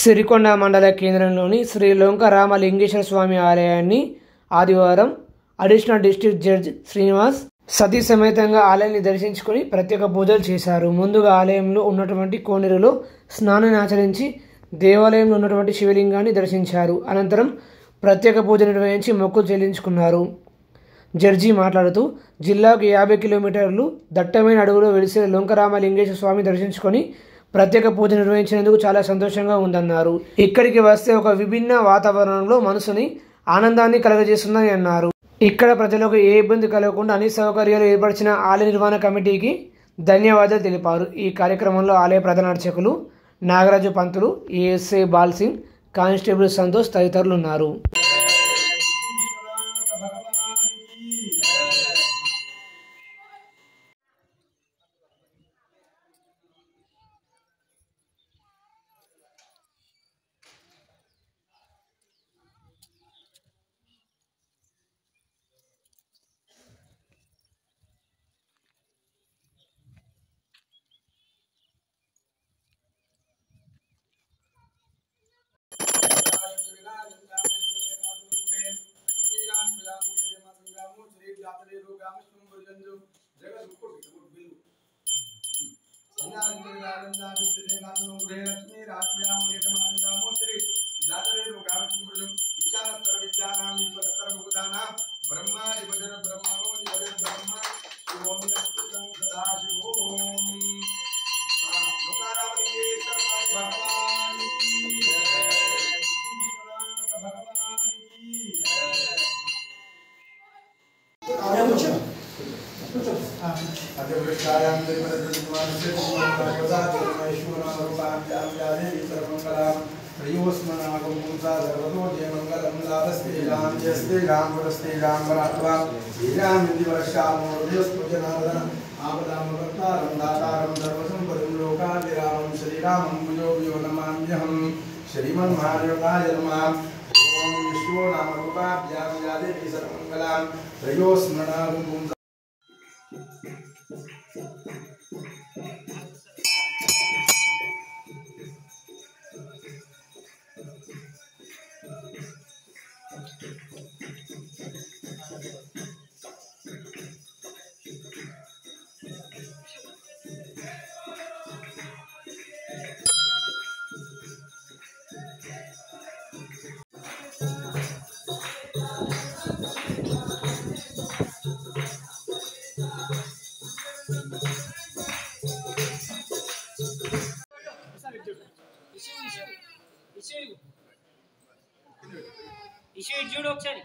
సిరికొండ మండల కేంద్రంలోని శ్రీ లొంక రామలింగేశ్వర స్వామి ఆలయాన్ని ఆదివారం అడిషనల్ డిస్ట్రిక్ట్ జడ్జి శ్రీనివాస్ సతీ సమేతంగా ఆలయాన్ని దర్శించుకుని ప్రత్యేక పూజలు చేశారు. ముందుగా ఆలయంలో ఉన్నటువంటి కోనేరులో స్నానాన్ని ఆచరించి దేవాలయంలో ఉన్నటువంటి శివలింగాన్ని దర్శించారు. అనంతరం ప్రత్యేక పూజ నిర్వహించి మొక్కులు చెల్లించుకున్నారు. జడ్జి మాట్లాడుతూ జిల్లాకు 50 కిలోమీటర్లు దట్టమైన అడవులో వెలిసే లొంక రామలింగేశ్వర స్వామి దర్శించుకొని ప్రత్యేక పూజ నిర్వహించినందుకు చాలా సంతోషంగా ఉందన్నారు. ఇక్కడికి వస్తే ఒక విభిన్న వాతావరణంలో మనసుని ఆనందాన్ని కలుగజేస్తుందని అన్నారు. ఇక్కడ ప్రజలకు ఏ ఇబ్బంది కలగకుండా అన్ని సౌకర్యాలు ఏర్పరిచిన ఆలయ నిర్వహణ కమిటీకి ధన్యవాదాలు తెలిపారు. ఈ కార్యక్రమంలో ఆలయ ప్రధాన అర్చకులు నాగరాజు పంతులు, ఏఎస్ఐ బాల్సింగ్, కానిస్టేబుల్ సంతోష్ తదితరులు ఉన్నారు. చూడు ఒకసారి